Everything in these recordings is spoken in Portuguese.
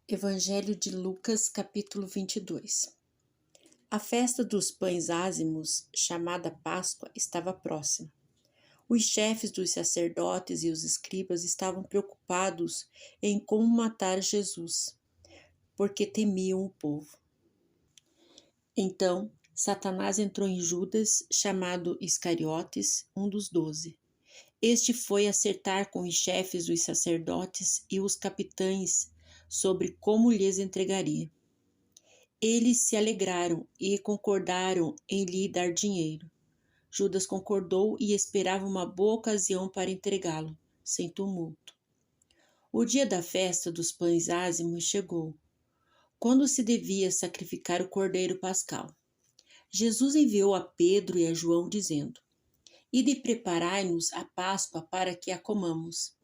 Evangelho de Lucas, capítulo 22. A festa dos pães ázimos, chamada Páscoa, estava próxima. Os chefes dos sacerdotes e os escribas estavam preocupados em como matar Jesus, porque temiam o povo. Então, Satanás entrou em Judas, chamado Iscariotes, um dos 12. Este foi acertar com os chefes dos sacerdotes e os capitães sobre como lhes entregaria. Eles se alegraram e concordaram em lhe dar dinheiro. Judas concordou e esperava uma boa ocasião para entregá-lo, sem tumulto. O dia da festa dos pães ázimos chegou, quando se devia sacrificar o cordeiro pascal. Jesus enviou a Pedro e a João, dizendo: Ide preparai-nos a Páscoa para que a comamos.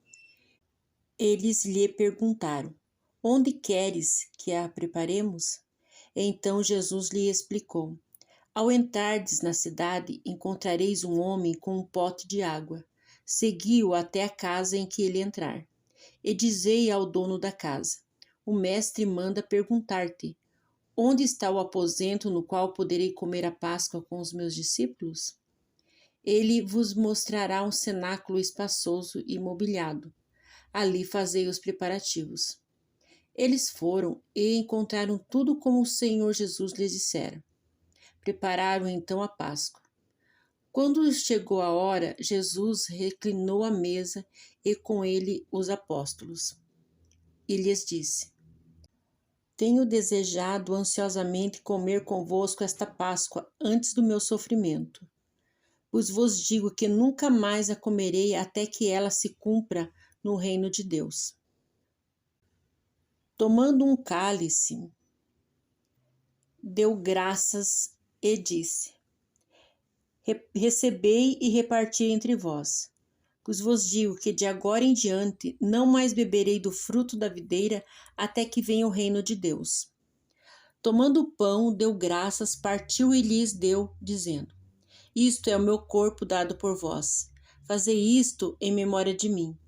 Eles lhe perguntaram: Onde queres que a preparemos? Então Jesus lhe explicou: Ao entrardes na cidade, encontrareis um homem com um pote de água. Segui-o até a casa em que ele entrar. E dizei ao dono da casa: O mestre manda perguntar-te: Onde está o aposento no qual poderei comer a Páscoa com os meus discípulos? Ele vos mostrará um cenáculo espaçoso e mobiliado. Ali fazei os preparativos. Eles foram e encontraram tudo como o Senhor Jesus lhes dissera. Prepararam então a Páscoa. Quando chegou a hora, Jesus reclinou à mesa e com ele os apóstolos. E lhes disse: Tenho desejado ansiosamente comer convosco esta Páscoa antes do meu sofrimento. Pois vos digo que nunca mais a comerei até que ela se cumpra no reino de Deus. Tomando um cálice, deu graças e disse: Recebei e reparti entre vós. Pois vos digo que de agora em diante não mais beberei do fruto da videira até que venha o reino de Deus. Tomando o pão, deu graças, partiu e lhes deu, dizendo: Isto é o meu corpo dado por vós. Fazei isto em memória de mim.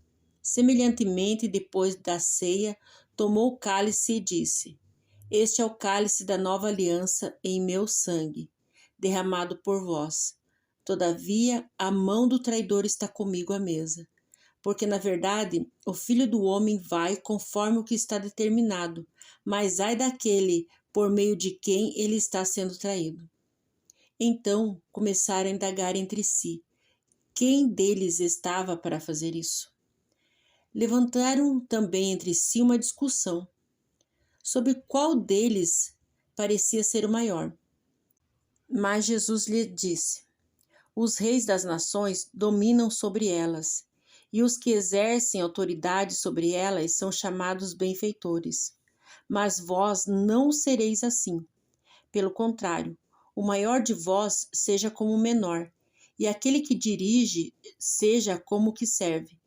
Semelhantemente, depois da ceia, tomou o cálice e disse: Este é o cálice da nova aliança em meu sangue, derramado por vós. Todavia, a mão do traidor está comigo à mesa. Porque, na verdade, o Filho do Homem vai conforme o que está determinado, mas ai daquele por meio de quem ele está sendo traído. Então começaram a indagar entre si: quem deles estava para fazer isso? Levantaram também entre si uma discussão sobre qual deles parecia ser o maior. Mas Jesus lhe disse: Os reis das nações dominam sobre elas, e os que exercem autoridade sobre elas são chamados benfeitores. Mas vós não sereis assim. Pelo contrário, o maior de vós seja como o menor, e aquele que dirige seja como o que serve.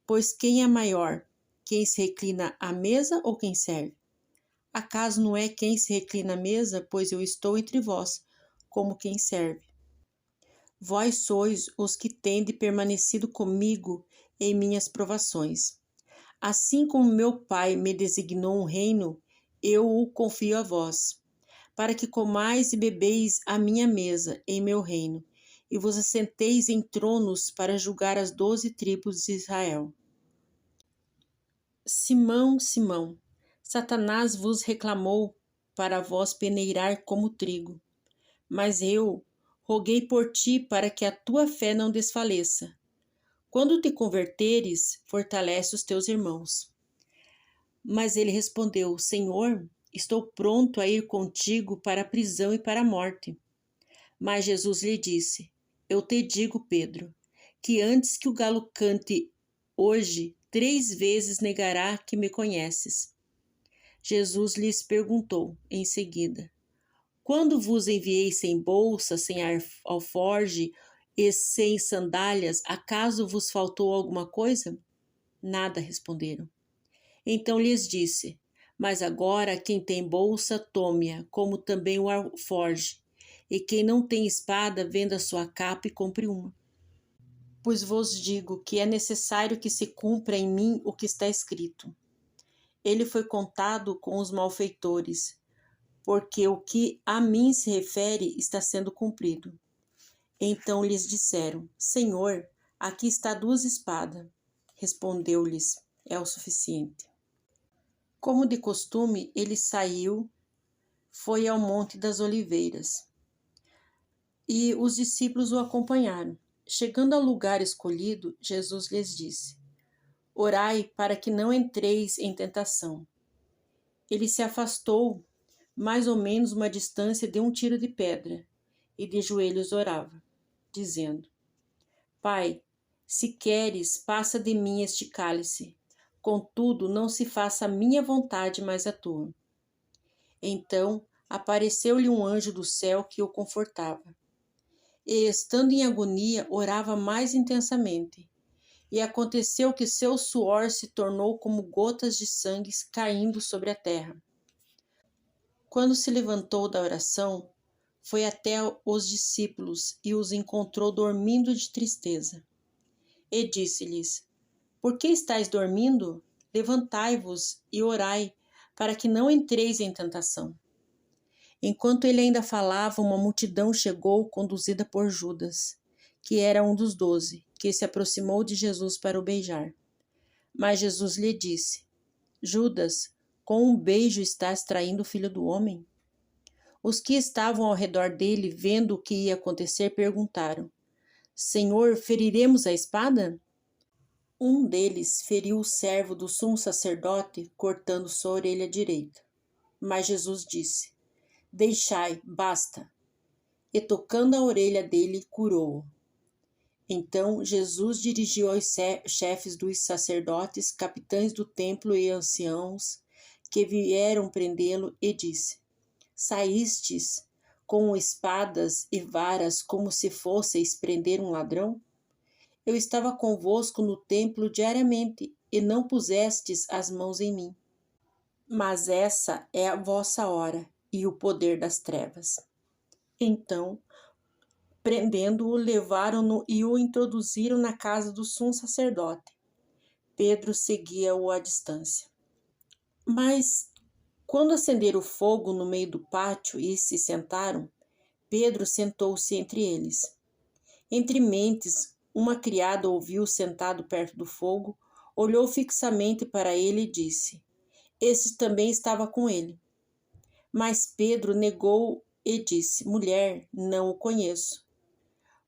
Pois quem é maior, quem se reclina à mesa ou quem serve? Acaso não é quem se reclina à mesa, pois eu estou entre vós, como quem serve? Vós sois os que tendes permanecido comigo em minhas provações. Assim como meu Pai me designou um reino, eu o confio a vós, para que comais e bebeis à minha mesa em meu reino, e vos assenteis em tronos para julgar as 12 tribos de Israel. Simão, Simão, Satanás vos reclamou para vós peneirar como trigo. Mas eu roguei por ti para que a tua fé não desfaleça. Quando te converteres, fortalece os teus irmãos. Mas ele respondeu: Senhor, estou pronto a ir contigo para a prisão e para a morte. Mas Jesus lhe disse: Eu te digo, Pedro, que antes que o galo cante hoje, 3 vezes negará que me conheces. Jesus lhes perguntou em seguida: Quando vos enviei sem bolsa, sem alforge e sem sandálias, acaso vos faltou alguma coisa? Nada, responderam. Então lhes disse: Mas agora quem tem bolsa, tome-a, como também o alforge, e quem não tem espada, venda sua capa e compre uma. Pois vos digo que é necessário que se cumpra em mim o que está escrito: ele foi contado com os malfeitores, porque o que a mim se refere está sendo cumprido. Então lhes disseram: Senhor, aqui está 2 espadas. Respondeu-lhes: é o suficiente. Como de costume, ele saiu, foi ao Monte das Oliveiras, e os discípulos o acompanharam. Chegando ao lugar escolhido, Jesus lhes disse: Orai para que não entreis em tentação. Ele se afastou, mais ou menos uma distância de um tiro de pedra, e de joelhos orava, dizendo: Pai, se queres, passa de mim este cálice. Contudo, não se faça a minha vontade, mas a tua. Então apareceu-lhe um anjo do céu que o confortava. E, estando em agonia, orava mais intensamente. E aconteceu que seu suor se tornou como gotas de sangue caindo sobre a terra. Quando se levantou da oração, foi até os discípulos e os encontrou dormindo de tristeza. E disse-lhes: Por que estáis dormindo? Levantai-vos e orai, para que não entreis em tentação. Enquanto ele ainda falava, uma multidão chegou, conduzida por Judas, que era um dos 12, que se aproximou de Jesus para o beijar. Mas Jesus lhe disse: Judas, com um beijo estás traindo o Filho do Homem? Os que estavam ao redor dele, vendo o que ia acontecer, perguntaram: Senhor, feriremos a espada? Um deles feriu o servo do sumo sacerdote, cortando sua orelha direita. Mas Jesus disse: Deixai, basta. E tocando a orelha dele, curou-o. Então Jesus dirigiu aos chefes dos sacerdotes, capitães do templo e anciãos, que vieram prendê-lo, e disse: Saístes com espadas e varas como se fosseis prender um ladrão? Eu estava convosco no templo diariamente, e não pusestes as mãos em mim. Mas essa é a vossa hora e o poder das trevas. Então, prendendo-o, levaram-no e o introduziram na casa do sumo sacerdote. Pedro seguia-o à distância. Mas, quando acenderam o fogo no meio do pátio e se sentaram, Pedro sentou-se entre eles. Entre mentes, uma criada ouviu sentado perto do fogo, olhou fixamente para ele e disse: Este também estava com ele. Mas Pedro negou e disse: Mulher, não o conheço.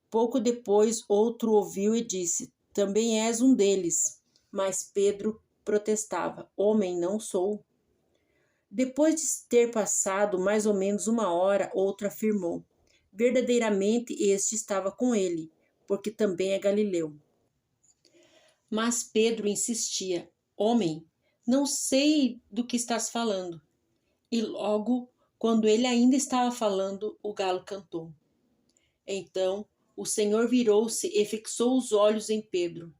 Pouco depois, outro ouviu e disse: Também és um deles. Mas Pedro protestava: Homem, não sou. Depois de ter passado mais ou menos 1 hora, outro afirmou: Verdadeiramente este estava com ele, porque também é galileu. Mas Pedro insistia: Homem, não sei do que estás falando. E logo, quando ele ainda estava falando, o galo cantou. Então o Senhor virou-se e fixou os olhos em Pedro.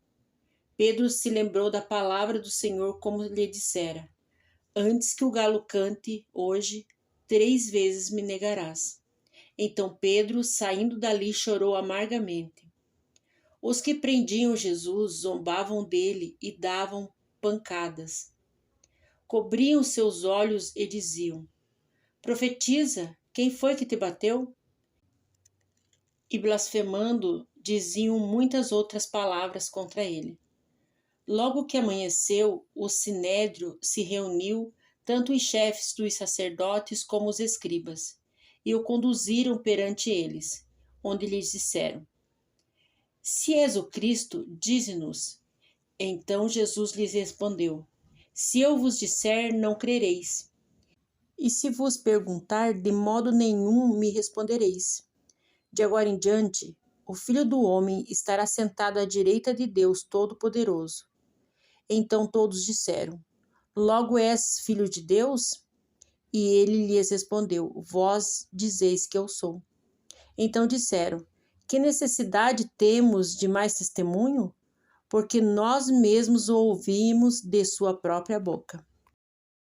Pedro se lembrou da palavra do Senhor, como lhe dissera: Antes que o galo cante, hoje, 3 vezes me negarás. Então Pedro, saindo dali, chorou amargamente. Os que prendiam Jesus zombavam dele e davam pancadas. Cobriam seus olhos e diziam: Profetiza, quem foi que te bateu? E blasfemando, diziam muitas outras palavras contra ele. Logo que amanheceu, o sinédrio se reuniu, tanto os chefes dos sacerdotes como os escribas, e o conduziram perante eles, onde lhes disseram: Se és o Cristo, dize-nos. Então Jesus lhes respondeu: Se eu vos disser, não crereis. E se vos perguntar, de modo nenhum me respondereis. De agora em diante, o Filho do Homem estará sentado à direita de Deus Todo-Poderoso. Então todos disseram: Logo és filho de Deus? E ele lhes respondeu: Vós dizeis que eu sou. Então disseram: Que necessidade temos de mais testemunho? Porque nós mesmos o ouvimos de sua própria boca.